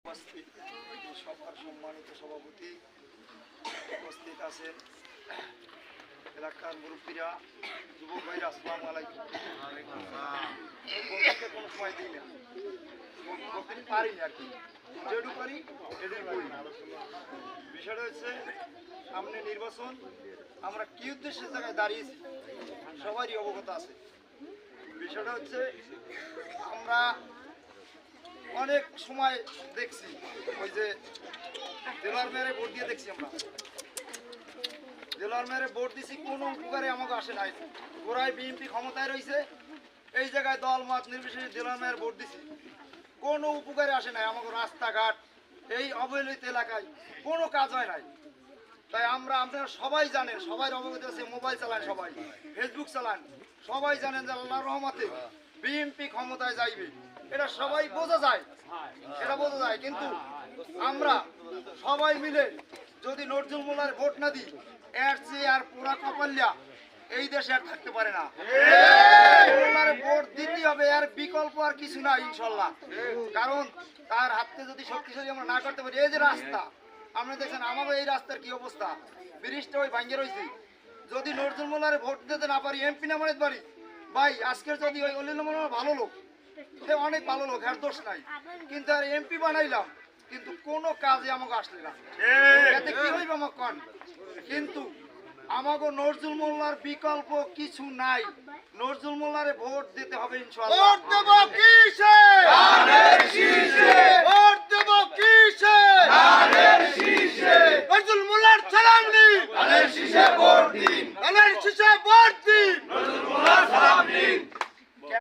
উপস্থিত সবার সম্মানিত সভাপতি উপস্থিত আছেন এলাকার মুরব্বীরা, যুবক ভাইরা, আসসালামু আলাইকুম। কোনো সময় দিই না, পারি না আর কি, যেটু পারি এটাই করি। বিষয়টা হচ্ছে সামনে নির্বাচন, আমরা কি উদ্দেশ্যের জায়গায় দাঁড়িয়েছি সবারই অবগত আছে। বিষয়টা হচ্ছে আমরা অনেক সময় দেখছি, ওই যে দেলোয়ার মেরে ভোট দিয়ে দেখছি, আমরা দেলোয়ার মেরে ভোট দিছি, কোনো উপকারে আমাকে আসে নাই। গোড়ায় বিএনপি ক্ষমতায় রয়েছে, এই জায়গায় দল মত নির্বিশেষে দেলোয়ার মেয়ের ভোট দিছি, কোনো উপকারে আসে নাই। আমাকে রাস্তাঘাট এই অবহেলিত এলাকায় কোনো কাজ হয় নাই। তাই আপনারা সবাই জানেন, সবাই অবগত আছে, মোবাইল চালান, সবাই ফেসবুক চালান, সবাই জানেন যে আল্লাহর রহমতে বিএনপি ক্ষমতায় যাইবে, এটা সবাই বোঝা যায়, এটা বোঝা যায়। কিন্তু আমরা সবাই মিলে যদি নজরুল মোল্লার ভোট না দিই, এর চেয়ে আর পুরা কপালিয়া এই দেশে আর থাকতে পারে না। ভোট দিতে হবে, আর বিকল্প আর কিছু না ইনশাল্লাহ। কারণ তার হাতে যদি শক্তিশালী আমরা না করতে পারি, এই যে রাস্তা আপনি দেখছেন, আমারও এই রাস্তার কি অবস্থা, ব্রিজটা ওই ভাঙ্গে রয়েছে। যদি নজরুল মোল্লার ভোট দিতে না পারি, এমপি না বানাতে পারি, ভাই আজকের যদি ওই অলিল মোল্লা ভালো লোক, সে অনেক ভালো লোক, এর দোষ নাই, কিন্তু আর এমপি বানাইলাম, কিন্তু কোনো কাজে আমাকে আসলে না, এতে কি হইবে আমাকে কন। কিন্তু আমাকে নজরুল মোল্লার বিকল্প কিছু নাই, নজরুল মোল্লারে ভোট দিতে হবে ইনশাআল্লাহ। ভোট দেব কিসে? ধানের শীষে। ভোট দেব কিসে? ধানের শীষে। নজরুল মোল্লার সালাম দিন, ধানের শীষে ভোট দিন, ধানের